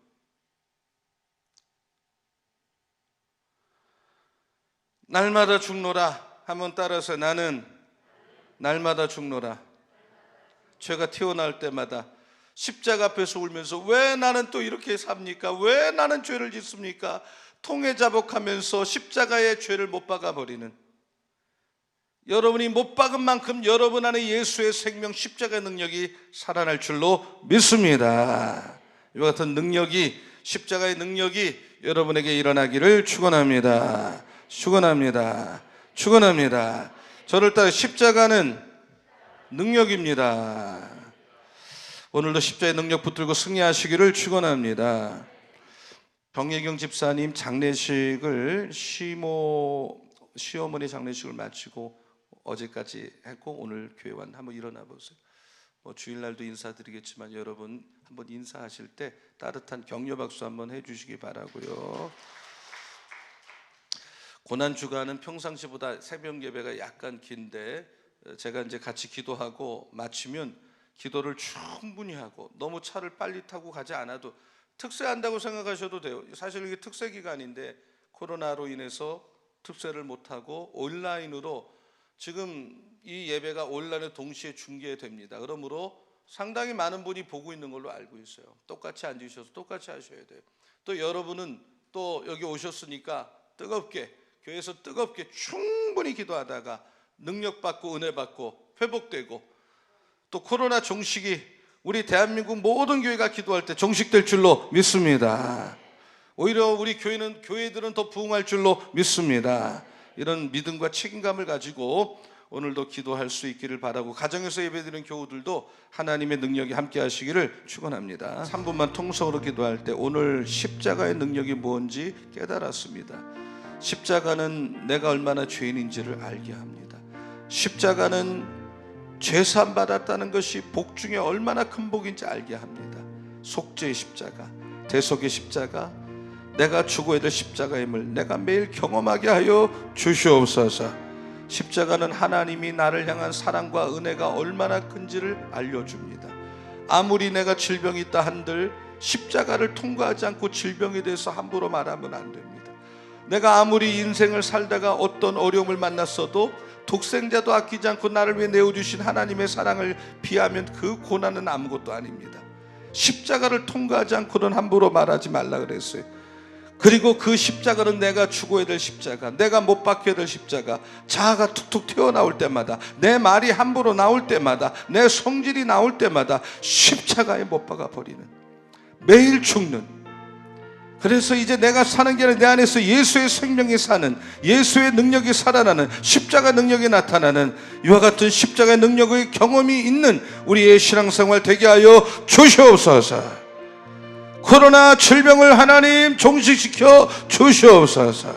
날마다 죽노라. 한번 따라서 나는 날마다 죽노라. 죄가 튀어나올 때마다 십자가 앞에서 울면서 왜 나는 또 이렇게 삽니까? 왜 나는 죄를 짓습니까? 통회자복하면서 십자가의 죄를 못 박아버리는, 여러분이 못 박은 만큼 여러분 안에 예수의 생명 십자가의 능력이 살아날 줄로 믿습니다. 이와 같은 능력이, 십자가의 능력이 여러분에게 일어나기를 축원합니다. 축원합니다. 축원합니다. 저를 따라 십자가는 능력입니다. 오늘도 십자가의 능력 붙들고 승리하시기를 축원합니다. 정예경 집사님 장례식을 시어머니 장례식을 마치고 어제까지 했고 오늘 교회 왔는데 한번 일어나 보세요. 주일날도 인사드리겠지만 여러분 한번 인사하실 때 따뜻한 격려 박수 한번 해주시기 바라고요. 고난주간은 평상시보다 새벽 예배가 약간 긴데 제가 이제 같이 기도하고 마치면 기도를 충분히 하고 너무 차를 빨리 타고 가지 않아도 특세한다고 생각하셔도 돼요. 사실 이게 특세 기간인데 코로나로 인해서 특세를 못하고 온라인으로 지금 이 예배가 온라인에 동시에 중계됩니다. 그러므로 상당히 많은 분이 보고 있는 걸로 알고 있어요. 똑같이 앉으셔서 똑같이 하셔야 돼요. 또 여러분은 또 여기 오셨으니까 뜨겁게 교회에서 뜨겁게 충분히 기도하다가 능력받고 은혜받고 회복되고 또 코로나 종식이 우리 대한민국 모든 교회가 기도할 때 종식될 줄로 믿습니다. 오히려 우리 교회들은 더 부흥할 줄로 믿습니다. 이런 믿음과 책임감을 가지고 오늘도 기도할 수 있기를 바라고 가정에서 예배드리는 교우들도 하나님의 능력이 함께 하시기를 축원합니다. 3분만 통성으로 기도할 때 오늘 십자가의 능력이 뭔지 깨달았습니다. 십자가는 내가 얼마나 죄인인지를 알게 합니다. 십자가는 죄사함 받았다는 것이 복 중에 얼마나 큰 복인지 알게 합니다. 속죄의 십자가, 대속의 십자가, 내가 죽어야 될 십자가임을 내가 매일 경험하게 하여 주시옵소서. 십자가는 하나님이 나를 향한 사랑과 은혜가 얼마나 큰지를 알려줍니다. 아무리 내가 질병이 있다 한들 십자가를 통과하지 않고 질병에 대해서 함부로 말하면 안 됩니다. 내가 아무리 인생을 살다가 어떤 어려움을 만났어도 독생자도 아끼지 않고 나를 위해 내어주신 하나님의 사랑을 비하면 그 고난은 아무것도 아닙니다. 십자가를 통과하지 않고는 함부로 말하지 말라 그랬어요. 그리고 그 십자가는 내가 죽어야 될 십자가, 내가 못 박혀야 될 십자가, 자아가 툭툭 튀어나올 때마다, 내 말이 함부로 나올 때마다, 내 성질이 나올 때마다 십자가에 못 박아버리는, 매일 죽는 그래서 이제 내가 사는 게 아니라 내 안에서 예수의 생명이 사는, 예수의 능력이 살아나는, 십자가 능력이 나타나는 이와 같은 십자가의 능력의 경험이 있는 우리의 신앙생활 되게 하여 주시옵소서. 코로나 질병을 하나님 종식시켜 주시옵소서.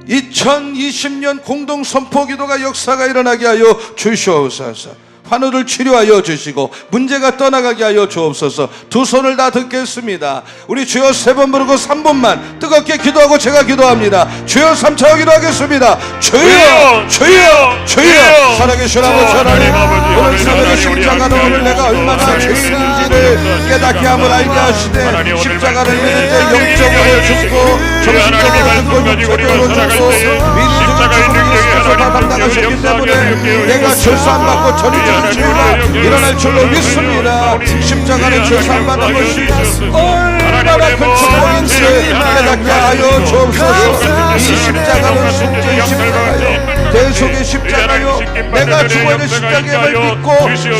2020년 공동선포기도가 역사가 일어나게 하여 주시옵소서. 환우를 치료하여 주시고 문제가 떠나가게 하여 주옵소서. 두 손을 다 듣겠습니다. 우리 주여 3번 부르고 3번만 뜨겁게 기도하고 제가 기도합니다. 주여 3차 기도하겠습니다. 주여 주여 주여. 살아계신 아버지 하나님, 오늘 새벽에 십자가는 오늘 내가 얼마나 죄인인지를 깨닫게 함을 알게 하시되, 십자가를 믿을 때 영적으로 죽고 정신적으로 죽고 육체적으로 죽고 미리적인 죽음을 예수께서 다 감당하셨기 때문에 내가 죄사함받고 전이적인 치유가 일어날 줄로 믿습니다. 십자가는 죄사함받는 것이 얼마나 큰 축복인지 깨닫게 하여 주옵소서. 이 십자가는 속죄의 십자가요, 대속의 십자가요, 내가 죽어야 될 십자가를 믿고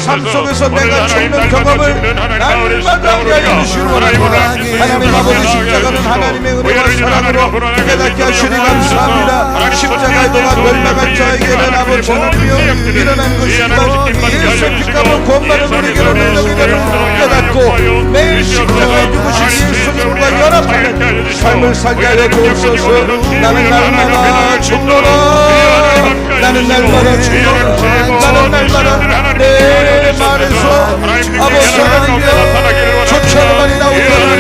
삶 속에서 내가 죽는 경험을 날마다 하게 하여 주시기 원합니다. 하나님 아버지, 십자가는 하나님의 은혜와 사랑으로 깨닫게 하시니 감사합니다. 십자가의 동안 멸망한 자에게는 아버지 하나님이여 일어난 것이지만 예수의 피값을 구원받은 우리에게는 능력이 되는 깨닫고 매일 십자가에 죽으신 예수님과 연합하는 삶을 살게 하여 주옵소서. 나는 날마다 죽노라, 나는 날마다 죽노라, 나는 날마다 내 말에서 아버지 하나님이여 좋지 않은 말이 나오더라도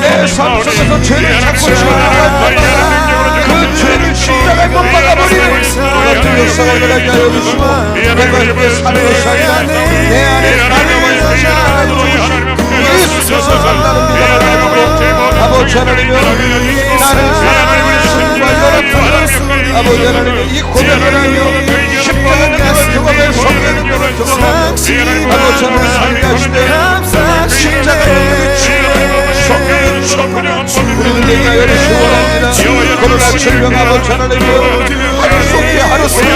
내 삶 속에서 죄를 자꾸 지어나갈 때마다 그 죄를 십자가에 못 박아버리는 그 같은 역사가 일어나게 하여 주시고, 내가 이렇게 사는 것이 아니라 내 안에 사는 것이 아니라 예수께서 산다는 믿음을 가지고 아버지 하나님이여 나를 사랑하는 예수님과 연합하는 아버지 하나님, 이 고백을 하며 십자가 능력을 경험해 성령의 능력을 경험하며 아버지 하나님 살게 하시되 십자가 능력의 치유, 성령의 충만한 우리는 내가 열으시기 원합니다. 코로나 질병 아버지 하나님이여 하루 속에 하루 속에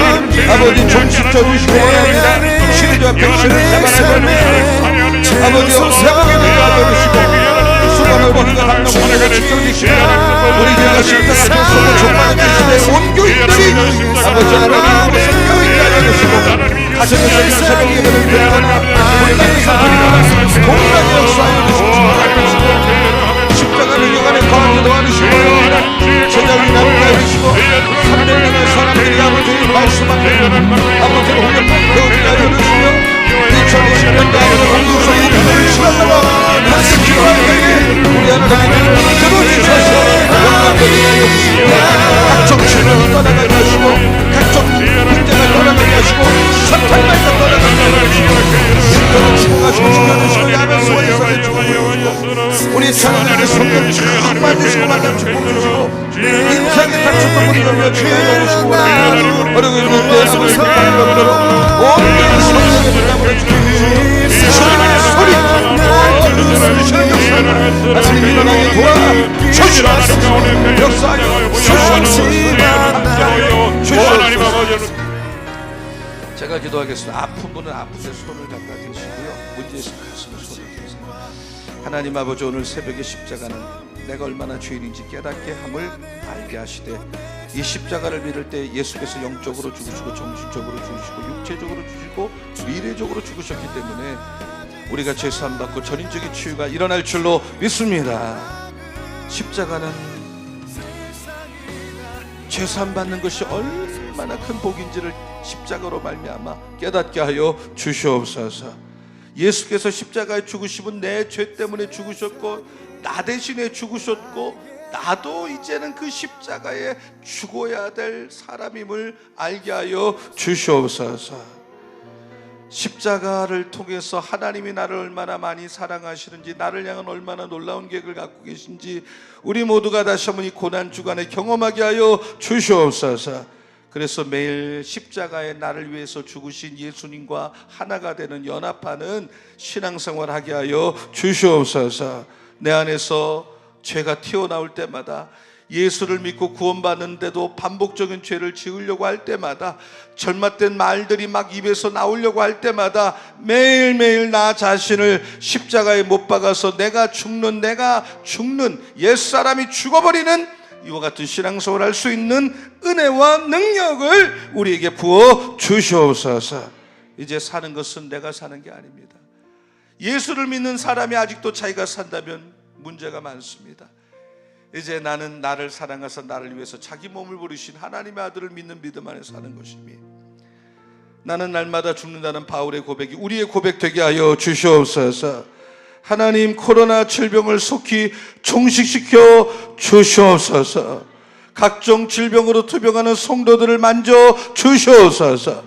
아버지 종식져 주시기 원합니다. 치료와 백신을 개발해버립니다. 아버지여 새벽에 내가 알려주시고 수건을 벗는 감동 보내가 지켜주시고 우리 교회가 십자가 앞에 족마는 시대에 온 교인들이 아버지 하나님 이곳을 교인이 알려주시고 가정에서 새벽에 예배를 드리거나 우리 같은 사람들이 동일하게 역사하여 주시고 십자가 능력 안에 거하게 도와주시고 제자들이 나누게 해주시고 300명의 사람들이 아버지의 말씀하는 아버지의 훈련을 배우게 하여 주시며 2020년도 아버지 공동성이 그들을 시간으로 다시 기도하게 우리 하나님을 들어주셔서 영광드리게 하시고 각종 질병이 떠나가게 하시고 각종 문제가 떠나가게 하시고 사탄말도 떠나가게 하시고 신도를 축복하시고 지켜주시고 야매 소원에서 축복을 우리 자녀들의 성령을 참 만드시고 만남 축복 주시고 인생에 다쳤던 분들을 주여 놓으시고 원하는 어려운 일들 아버지 감격으로 온전히 성령의 불담으로 주시고 주님의 소리 주시는 역사를 하나님 일어나게 도와주시옵소서. 역사하여 주시옵소서. 제가 기도하겠습니다. 아픈 분은 아픈 데 손을 갖다 대시고요, 문제 있으면 가슴에 손을 대세요. 하나님 아버지, 오늘 새벽에 십자가는 내가 얼마나 죄인인지 깨닫게 함을 알게 하시되 이 십자가를 믿을 때 예수께서 영적으로 죽으시고 정신적으로 죽으시고 육체적으로 죽으시고 미래적으로 죽으셨기 때문에 우리가 죄사함 받고 전인적인 치유가 일어날 줄로 믿습니다. 십자가는 죄사함 받는 것이 얼마나 큰 복인지를 십자가로 말미암아 깨닫게 하여 주시옵소서. 예수께서 십자가에 죽으시면 내 죄 때문에 죽으셨고 나 대신에 죽으셨고 나도 이제는 그 십자가에 죽어야 될 사람임을 알게 하여 주시옵소서. 십자가를 통해서 하나님이 나를 얼마나 많이 사랑하시는지, 나를 향한 얼마나 놀라운 계획을 갖고 계신지 우리 모두가 다시 한번 이 고난 주간에 경험하게 하여 주시옵소서. 그래서 매일 십자가에 나를 위해서 죽으신 예수님과 하나가 되는 연합하는 신앙생활 하게 하여 주시옵소서. 내 안에서 죄가 튀어나올 때마다 예수를 믿고 구원받는데도 반복적인 죄를 지으려고 할 때마다, 절맛된 말들이 막 입에서 나오려고 할 때마다 매일매일 나 자신을 십자가에 못 박아서 내가 죽는 옛사람이 죽어버리는 이와 같은 신앙생활을 할 수 있는 은혜와 능력을 우리에게 부어 주시옵소서. 이제 사는 것은 내가 사는 게 아닙니다. 예수를 믿는 사람이 아직도 자기가 산다면 문제가 많습니다. 이제 나는 나를 사랑하사 나를 위해서 자기 몸을 부르신 하나님의 아들을 믿는 믿음 안에 사는 것이니, 나는 날마다 죽는다는 바울의 고백이 우리의 고백 되게 하여 주시옵소서. 하나님, 코로나 질병을 속히 종식시켜 주시옵소서. 각종 질병으로 투병하는 성도들을 만져 주시옵소서.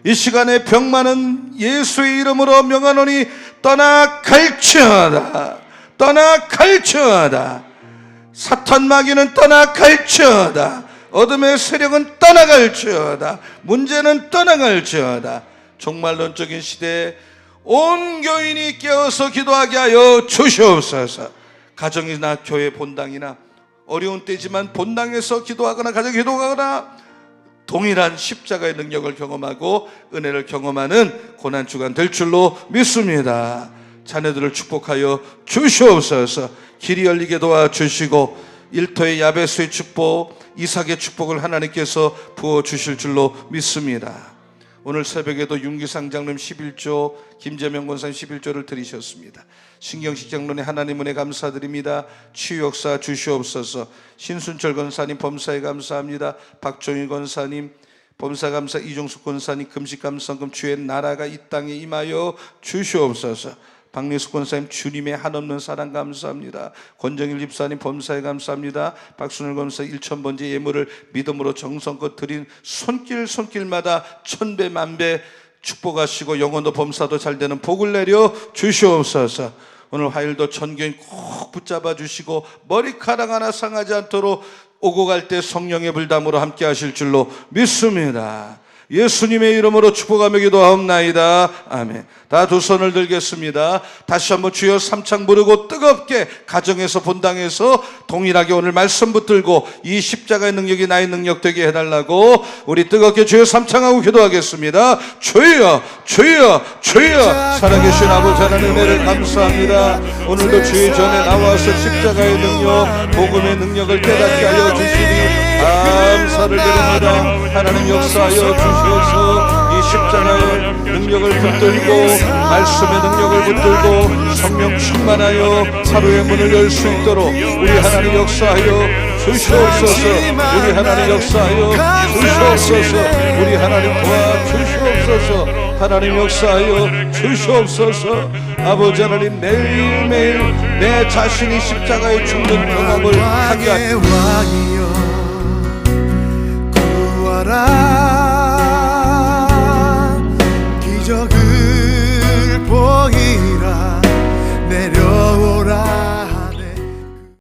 이 시간에 병 많은 예수의 이름으로 명하노니 떠나갈지어다. 떠나갈지어다. 사탄 마귀는 떠나갈지어다. 어둠의 세력은 떠나갈지어다. 문제는 떠나갈지어다. 종말론적인 시대에 온 교인이 깨어서 기도하게 하여 주시옵소서. 가정이나 교회 본당이나 어려운 때지만 본당에서 기도하거나 가정 기도하거나 동일한 십자가의 능력을 경험하고 은혜를 경험하는 고난주간 될 줄로 믿습니다. 자녀들을 축복하여 주시옵소서. 길이 열리게 도와주시고 일터의 야베스의 축복, 이삭의 축복을 하나님께서 부어주실 줄로 믿습니다. 오늘 새벽에도 윤기상 장로님 11조, 김재명 권사님 11조를 드리셨습니다. 신경식 장로님 하나님 은혜 감사드립니다. 치유 역사 주시옵소서. 신순철 권사님 범사에 감사합니다. 박종일 권사님 범사 감사, 이종숙 권사님 금식 감사금 주의 나라가 이 땅에 임하여 주시옵소서. 박리숙 권사님 주님의 한없는 사랑 감사합니다. 권정일 집사님 범사에 감사합니다. 박순일 권사 1000번째 예물을 믿음으로 정성껏 드린 손길마다 천배 만배 축복하시고 영혼도 범사도 잘 되는 복을 내려 주시옵소서. 오늘 화요일도 전교인 꼭 붙잡아 주시고 머리카락 하나 상하지 않도록 오고 갈 때 성령의 불담으로 함께 하실 줄로 믿습니다. 예수님의 이름으로 축복하며 기도하옵나이다. 아멘. 다 두 손을 들겠습니다. 다시 한번 주여 삼창 부르고 뜨겁게 가정에서 본당에서 동일하게 오늘 말씀 붙들고 이 십자가의 능력이 나의 능력 되게 해달라고 우리 뜨겁게 주여 삼창하고 기도하겠습니다. 주여 주여 주여. 살아계신 아버지 하나님 은혜를 감사합니다. 오늘도 주의 전에 나와서 십자가의 능력, 복음의 능력을 깨닫게 하여 주시니 감사를 드립니다. 하나님 역사하여 주시옵소서. 이 십자가의 능력을 붙들고 말씀의 능력을 붙들고 성령 충만하여 하루의 문을 열 수 있도록 우리 하나님 역사하여 주시옵소서. 우리 하나님 역사하여 주시옵소서. 우리 하나님 도와주시옵소서. 하나님 역사하여 주시옵소서. 아버지 하나님, 매일매일 내 자신이 십자가에 죽는 경험을 하게 하시옵소서. 구하라